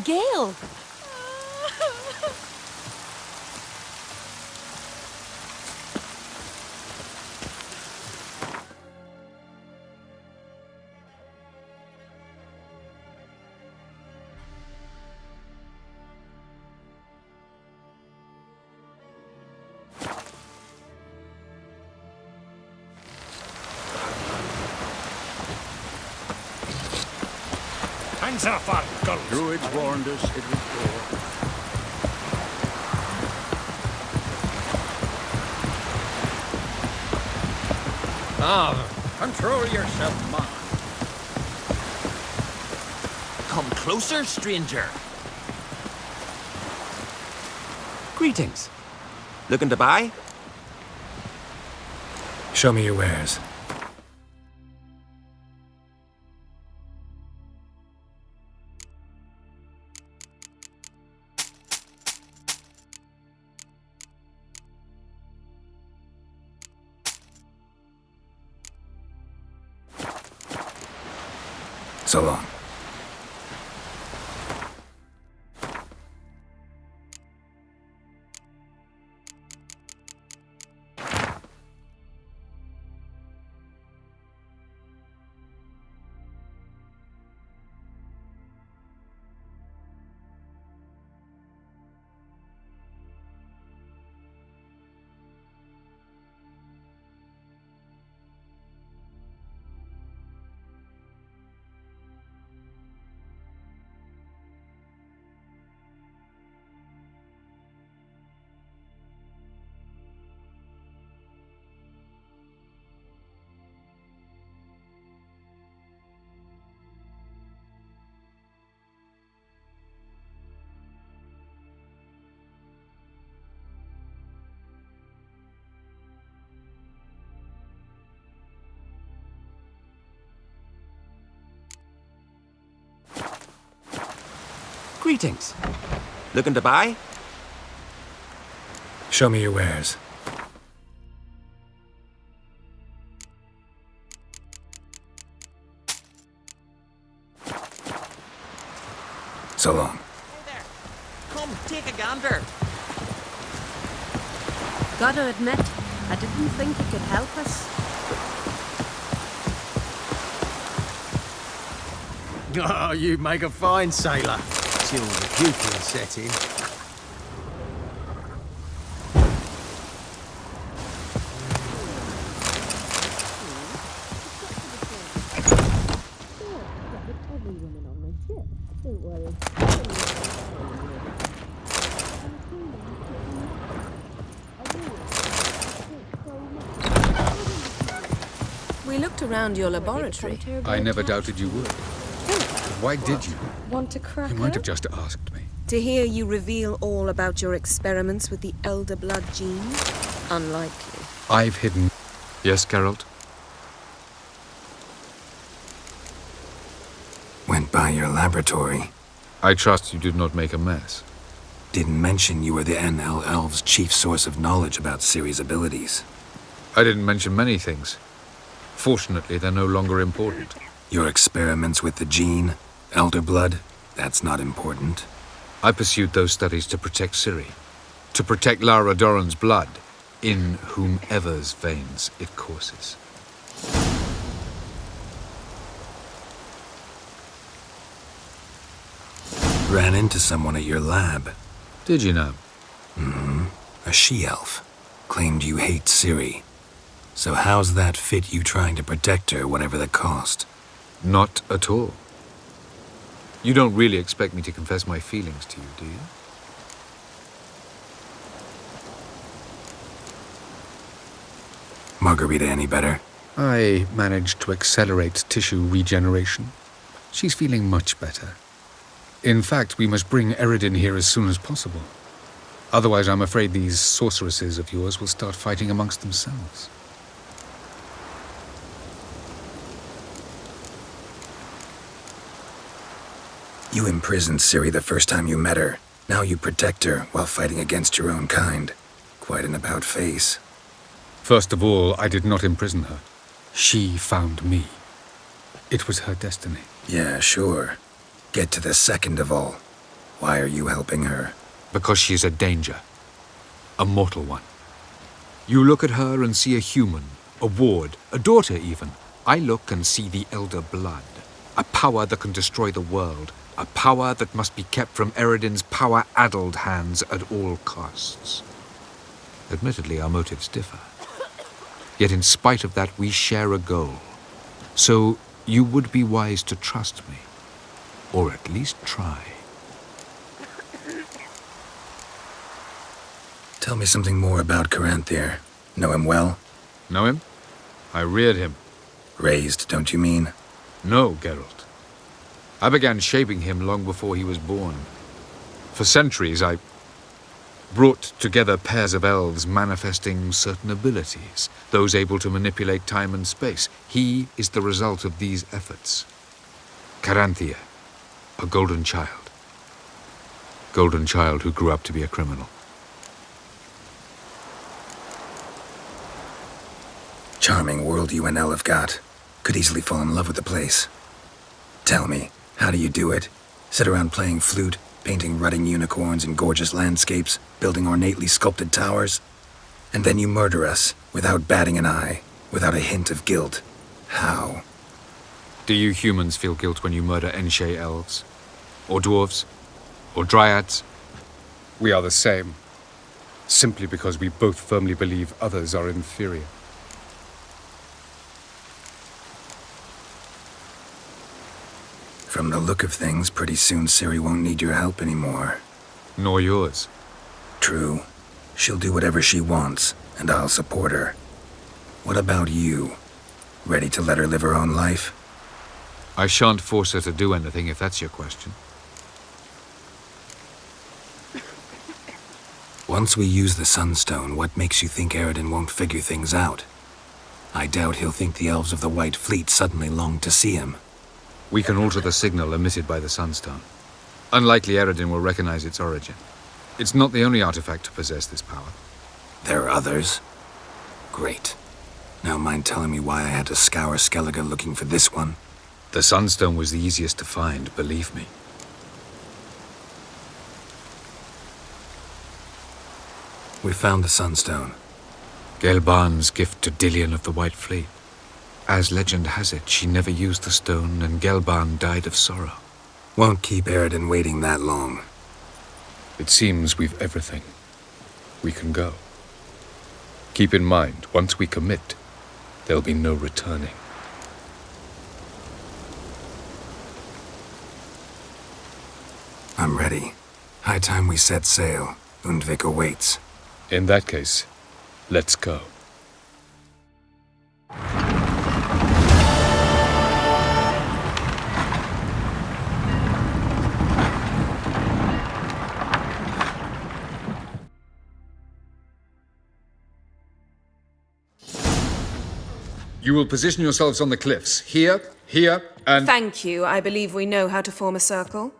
Gale! Hands off our girls! Druids warned us it was war. Control yourself, man. Come closer, stranger. Greetings. Looking to buy? Show me your wares. So long. Greetings. Looking to buy? Show me your wares. So long. Hey there. Come, take a gander. Gotta admit, I didn't think you could help us. Oh, you make a fine sailor. Till the pupils set in. We looked around your laboratory. I never doubted you would. Why did you? Want to crack You might have just asked me. To hear you reveal all about your experiments with the Elder Blood gene? Unlikely. I've hidden... Yes, Geralt? Went by your laboratory. I trust you did not make a mess. Didn't mention you were the NL Elves' chief source of knowledge about Ciri's abilities. I didn't mention many things. Fortunately, they're no longer important. Your experiments with the gene, Elder Blood, that's not important. I pursued those studies to protect Ciri. To protect Lara Dorren's blood, in whomever's veins it courses. Ran into someone at your lab. Did you know? A she-elf. Claimed you hate Ciri. So how's that fit you trying to protect her, whatever the cost? Not at all. You don't really expect me to confess my feelings to you, do you? Margarita any better? I managed to accelerate tissue regeneration. She's feeling much better. In fact, we must bring Eredin here as soon as possible. Otherwise, I'm afraid these sorceresses of yours will start fighting amongst themselves. You imprisoned Ciri the first time you met her. Now you protect her while fighting against your own kind. Quite an about-face. First of all, I did not imprison her. She found me. It was her destiny. Yeah, sure. Get to the second of all. Why are you helping her? Because she is a danger. A mortal one. You look at her and see a human, a ward, a daughter even. I look and see the Elder Blood. A power that can destroy the world. A power that must be kept from Eredin's power-addled hands at all costs. Admittedly, our motives differ. Yet in spite of that, we share a goal. So you would be wise to trust me. Or at least try. Tell me something more about Caranthir. Know him well? Know him? I reared him. Raised, don't you mean? No, Geralt. I began shaping him long before he was born. For centuries, I brought together pairs of elves manifesting certain abilities, those able to manipulate time and space. He is the result of these efforts. Caranthir, a golden child. Golden child who grew up to be a criminal. Charming world you and Elle have got. Could easily fall in love with the place. Tell me, how do you do it? Sit around playing flute, painting rutting unicorns in gorgeous landscapes, building ornately sculpted towers? And then you murder us, without batting an eye, without a hint of guilt. How? Do you humans feel guilt when you murder Enshe elves? Or dwarves? Or dryads? We are the same. Simply because we both firmly believe others are inferior. From the look of things, pretty soon Ciri won't need your help anymore. Nor yours. True. She'll do whatever she wants, and I'll support her. What about you? Ready to let her live her own life? I shan't force her to do anything if that's your question. Once we use the Sunstone, what makes you think Eredin won't figure things out? I doubt he'll think the elves of the White Fleet suddenly long to see him. We can alter the signal emitted by the Sunstone. Unlikely Eredin will recognize its origin. It's not the only artifact to possess this power. There are others? Great. Now mind telling me why I had to scour Skellige looking for this one? The Sunstone was the easiest to find, believe me. We found the Sunstone. Gelban's gift to Dillion of the White Fleet. As legend has it, she never used the stone, and Gelban died of sorrow. Won't keep Eredin waiting that long. It seems we've everything. We can go. Keep in mind, once we commit, there'll be no returning. I'm ready. High time we set sail. Undvik awaits. In that case, let's go. You will position yourselves on the cliffs. Here, here, and... Thank you. I believe we know how to form a circle.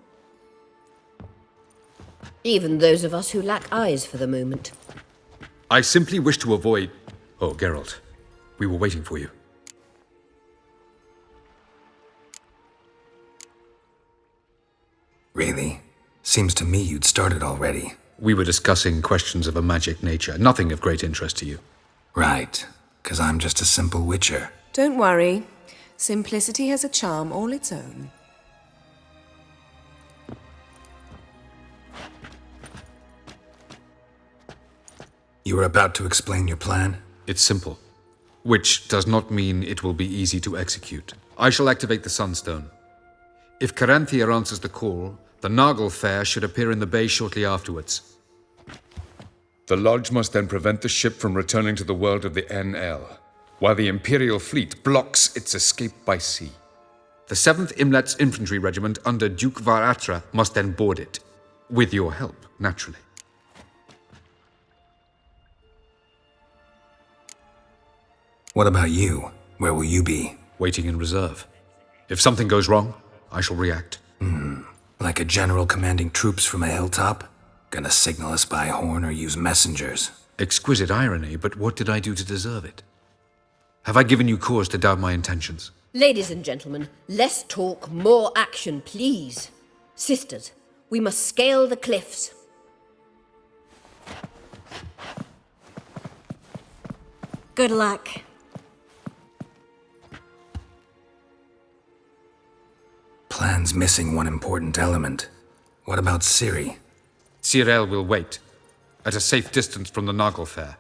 Even those of us who lack eyes for the moment. I simply wish to avoid... Oh, Geralt. We were waiting for you. Really? Seems to me you'd started already. We were discussing questions of a magic nature, nothing of great interest to you. Right. 'Cause I'm just a simple witcher. Don't worry. Simplicity has a charm all its own. You were about to explain your plan? It's simple. Which does not mean it will be easy to execute. I shall activate the Sunstone. If Caranthir answers the call, the Nagel Fair should appear in the bay shortly afterwards. The Lodge must then prevent the ship from returning to the world of the NL, while the Imperial fleet blocks its escape by sea. The 7th Imlet's Infantry Regiment under Duke Varatra must then board it. With your help, naturally. What about you? Where will you be? Waiting in reserve. If something goes wrong, I shall react. Like a general commanding troops from a hilltop? Gonna signal us by horn or use messengers? Exquisite irony, but what did I do to deserve it? Have I given you cause to doubt my intentions? Ladies and gentlemen, less talk, more action, please. Sisters, We must scale the cliffs. Good luck. Plan's missing one important element. What about Ciri? Cyril will wait, at a safe distance from the Naglfar.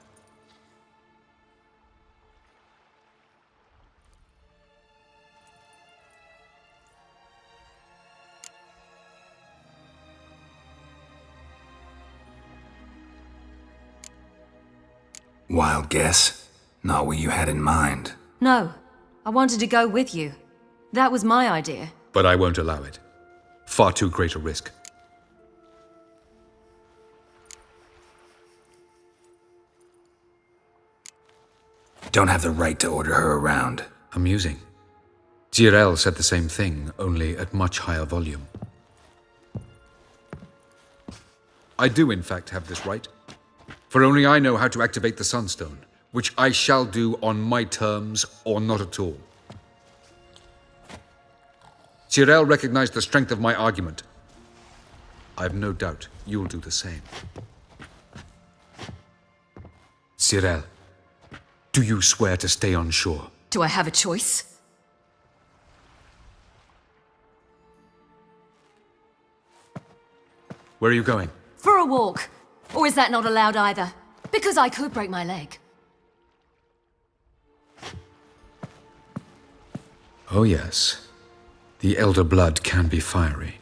Wild guess? Not what you had in mind. No, I wanted to go with you. That was my idea. But I won't allow it. Far too great a risk. Don't have the right to order her around. Amusing. Jirel said the same thing, only at much higher volume. I do, in fact, have this right. For only I know how to activate the Sunstone, which I shall do on my terms or not at all. Jirel recognized the strength of my argument. I've no doubt you'll do the same. Cyril, do you swear to stay on shore? Do I have a choice? Where are you going? For a walk. Or is that not allowed either? Because I could break my leg. Oh yes. The Elder Blood can be fiery.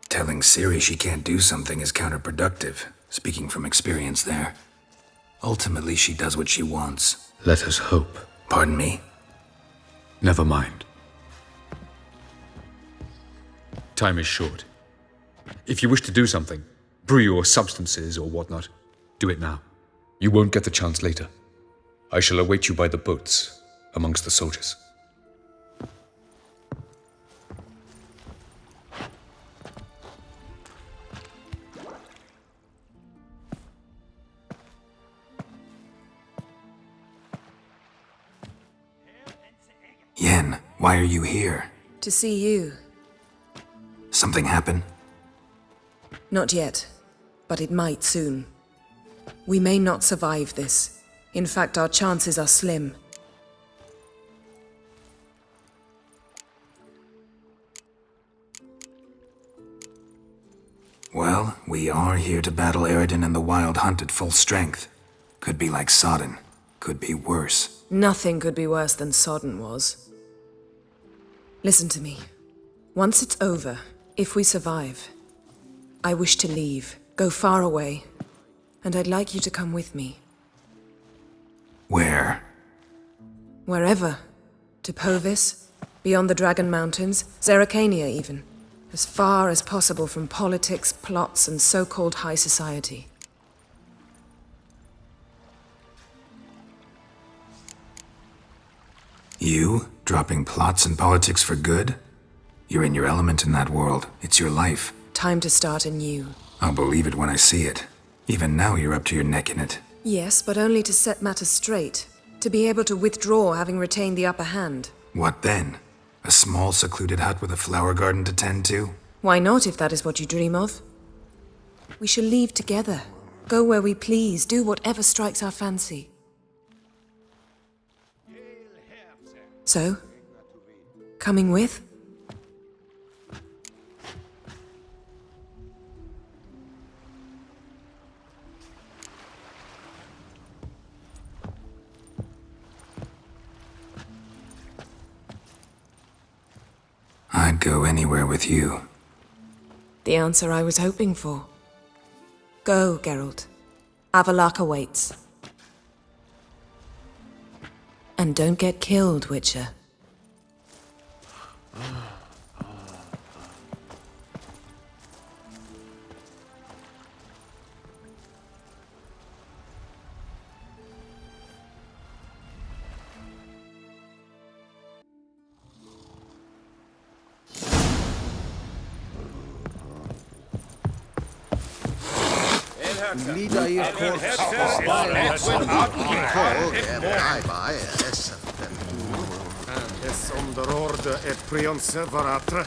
Telling Ciri she can't do something is counterproductive, speaking from experience there. Ultimately, she does what she wants. Let us hope. Pardon me? Never mind. Time is short. If you wish to do something, brew your substances or whatnot, do it now. You won't get the chance later. I shall await you by the boats, amongst the soldiers. Yen, why are you here? To see you. Something happen? Not yet, but it might soon. We may not survive this. In fact, our chances are slim. Well, we are here to battle Eredin and the Wild Hunt at full strength. Could be like Sodden. Could be worse. Nothing could be worse than Sodden was. Listen to me. Once it's over, if we survive, I wish to leave, go far away, and I'd like you to come with me. Where? Wherever. To Povis, beyond the Dragon Mountains, Zerrikania even. As far as possible from politics, plots, and so-called high society. You? Dropping plots and politics for good? You're in your element in that world. It's your life. Time to start anew. I'll believe it when I see it. Even now you're up to your neck in it. Yes, but only to set matters straight. To be able to withdraw having retained the upper hand. What then? A small secluded hut with a flower garden to tend to? Why not, if that is what you dream of? We shall leave together. Go where we please, do whatever strikes our fancy. So? Coming with? I'd go anywhere with you. The answer I was hoping for. Go, Geralt. Avalok awaits. And don't get killed, Witcher. Es onderorde et prionse varatre.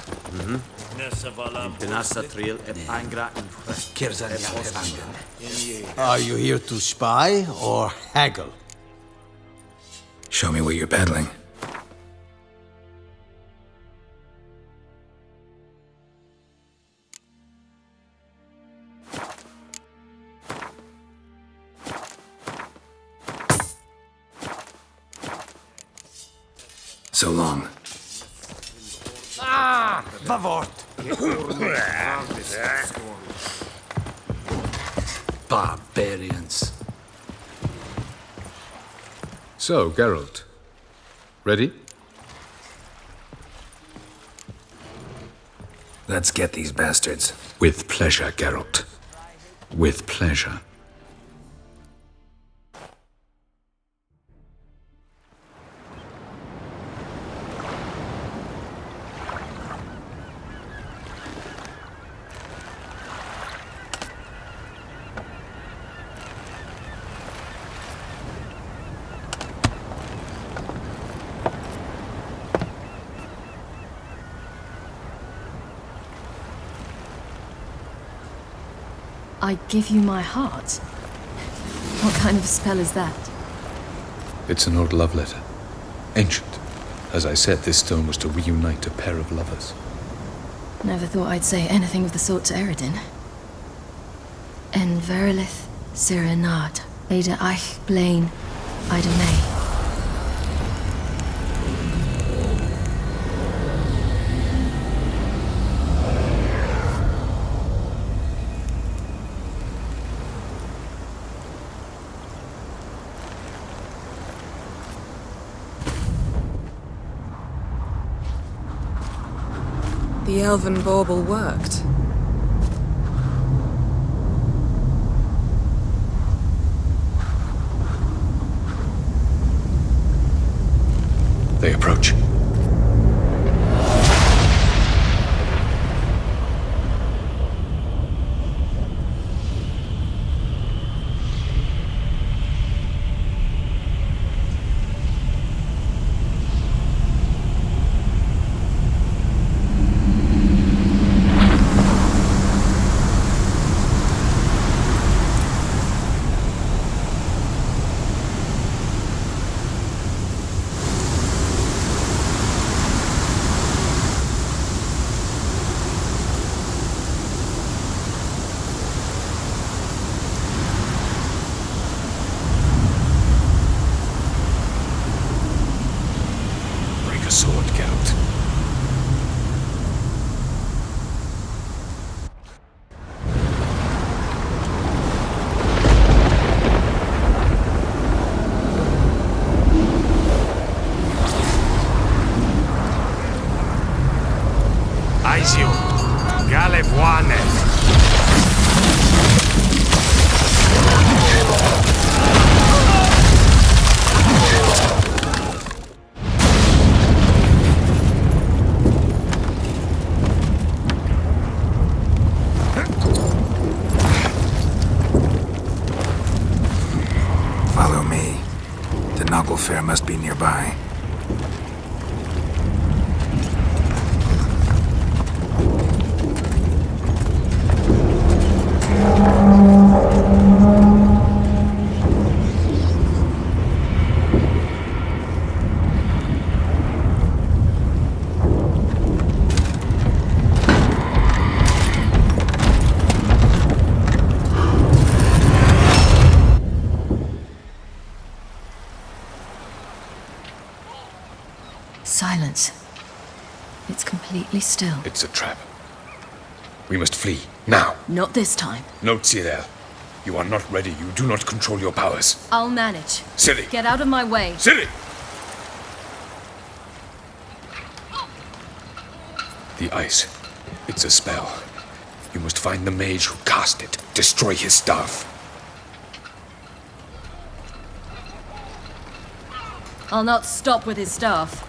Benasatriel et Angraten. Are you here to spy or haggle? Show me what you're peddling. So long. Barbarians. So, Geralt. Ready? Let's get these bastards. With pleasure, Geralt. With pleasure. I give you my heart? What kind of spell is that? It's an old love letter. Ancient. As I said, this stone was to reunite a pair of lovers. Never thought I'd say anything of the sort to Eredin. En verilith Sirenad, Ada Eich Blaine, Ida May. The elven bauble worked. They approach. Sword, Geralt. Aizio, Galevuane. Follow me. The Naglfar must be nearby. Silence. It's completely still. It's a trap. We must flee, now. Not this time. No, Cyril. You are not ready. You do not control your powers. I'll manage. Ciri! Get out of my way. Ciri! The ice. It's a spell. You must find the mage who cast it. Destroy his staff. I'll not stop with his staff.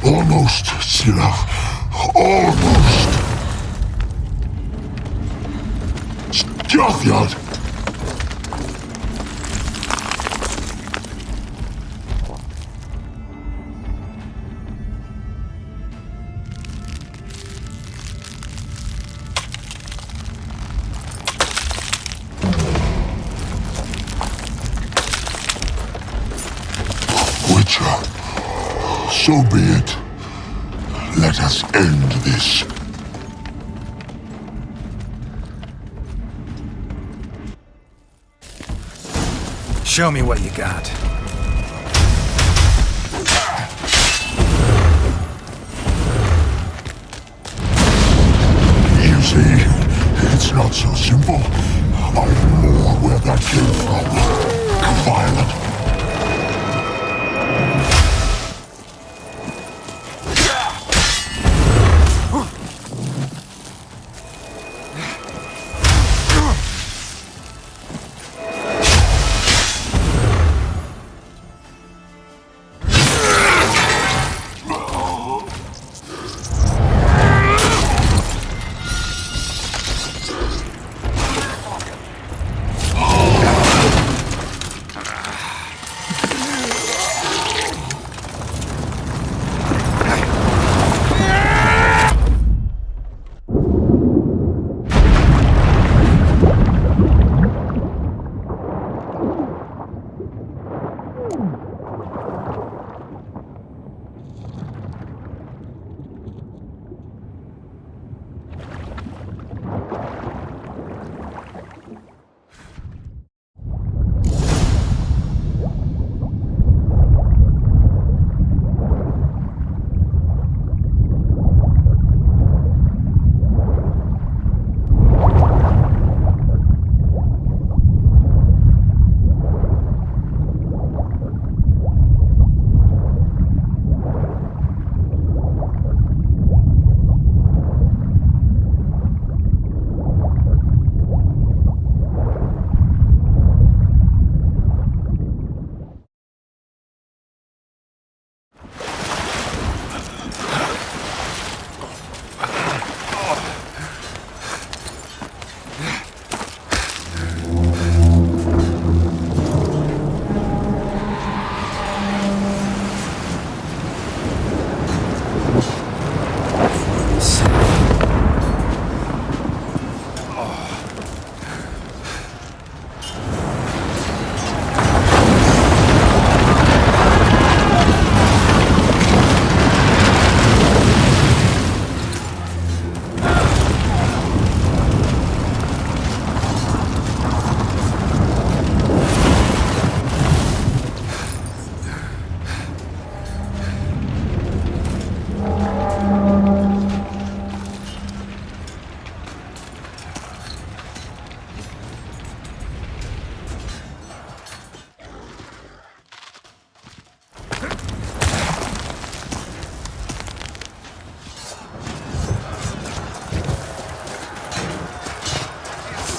Almost, Sirach. Almost. Stjothyard. Witcher, so be it. Let us end this. Show me what you got. You see, it's not so simple. I know where that came from. Violet.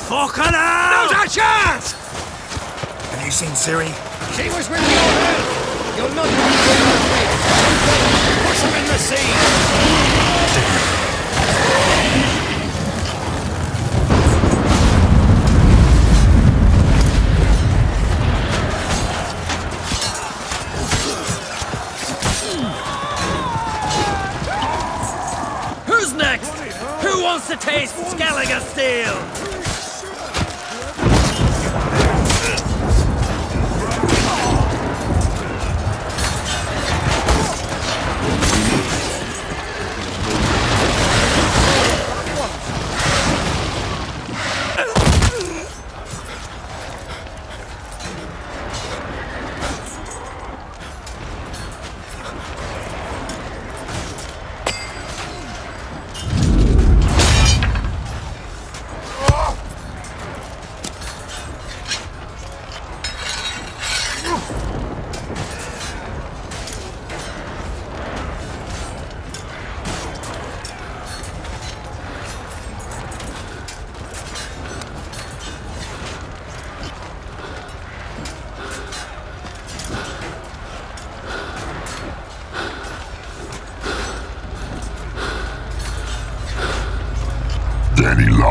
Fucking hell! Not a chance! Have you seen Ciri? She was with your help! You'll not be good. Push him in the sea! Who's next? Who wants to taste Skellige Steel?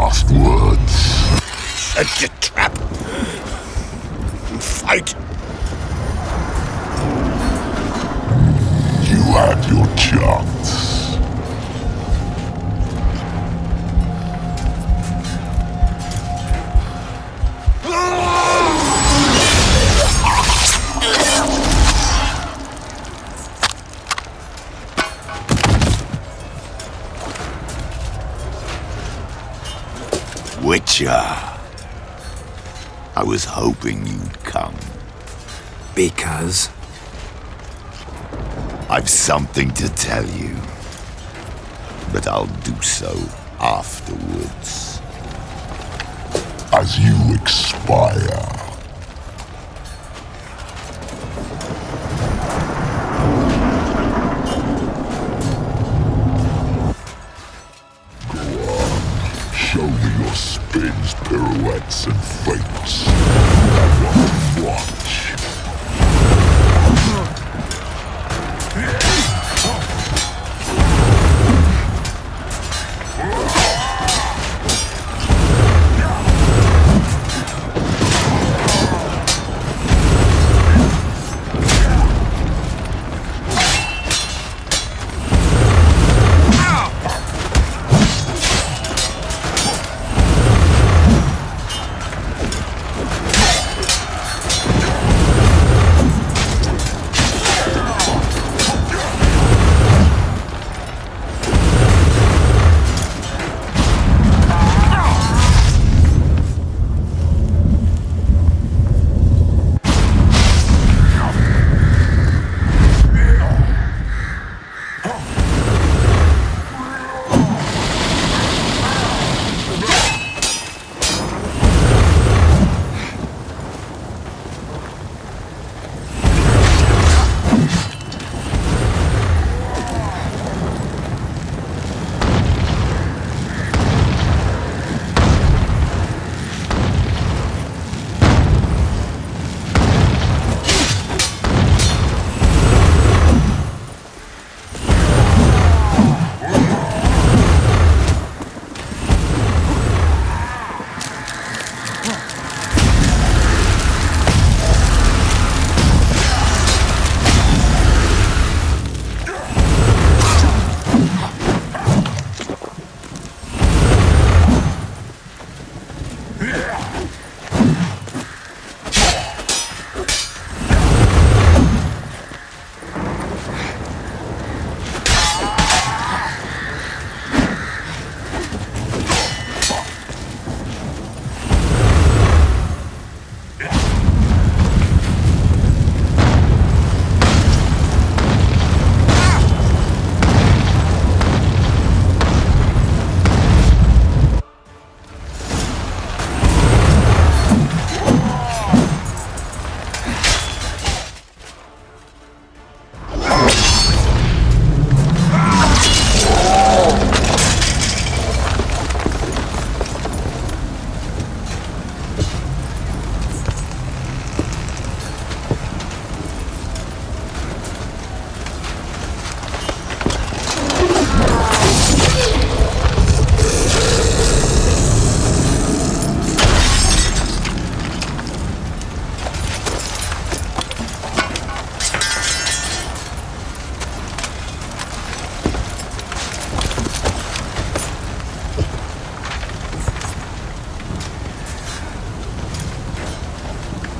last words? Set your trap. And fight. You had your chance. Witcher. I was hoping you'd come. Because? I've something to tell you. But I'll do so afterwards. As you expire. Show me your spins, pirouettes, and feints. I want to watch.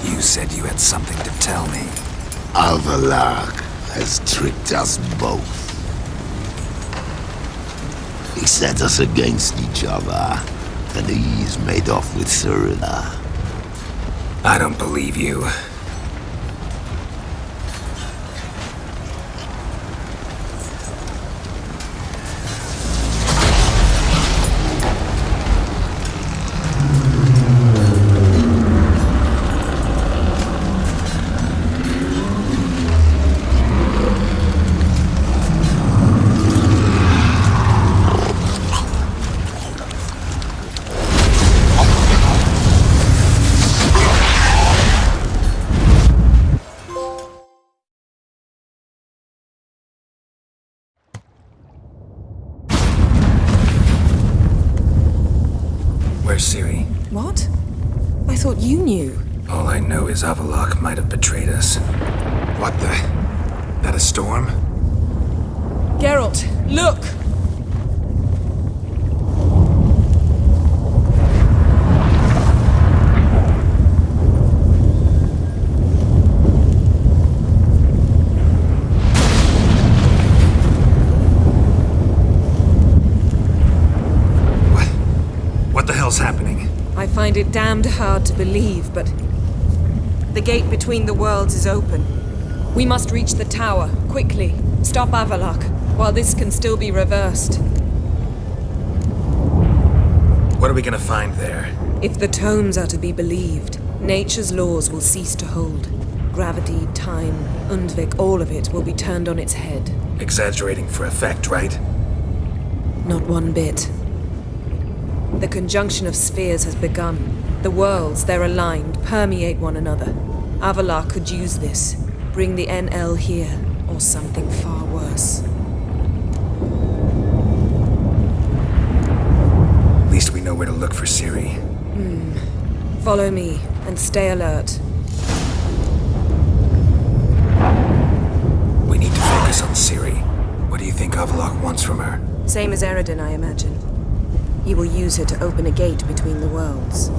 You said you had something to tell me. Alvalark has tricked us both. He set us against each other, and he's made off with Serena. I don't believe you. Where's Ciri? What? I thought you knew. All I know is Avallac'h might have betrayed us. What the? That a storm? Geralt, look! What the hell's happening? I find it damned hard to believe, but the gate between the worlds is open. We must reach the tower, quickly. Stop Avallac'h, while this can still be reversed. What are we gonna find there? If the tomes are to be believed, nature's laws will cease to hold. Gravity, time, Undvik, all of it will be turned on its head. Exaggerating for effect, right? Not one bit. The conjunction of spheres has begun. The worlds, they're aligned, permeate one another. Avallac'h could use this, bring the NL here, or something far worse. At least we know where to look for Ciri. Follow me, and stay alert. We need to focus on Ciri. What do you think Avallac'h wants from her? Same as Eredin, I imagine. He will use her to open a gate between the worlds.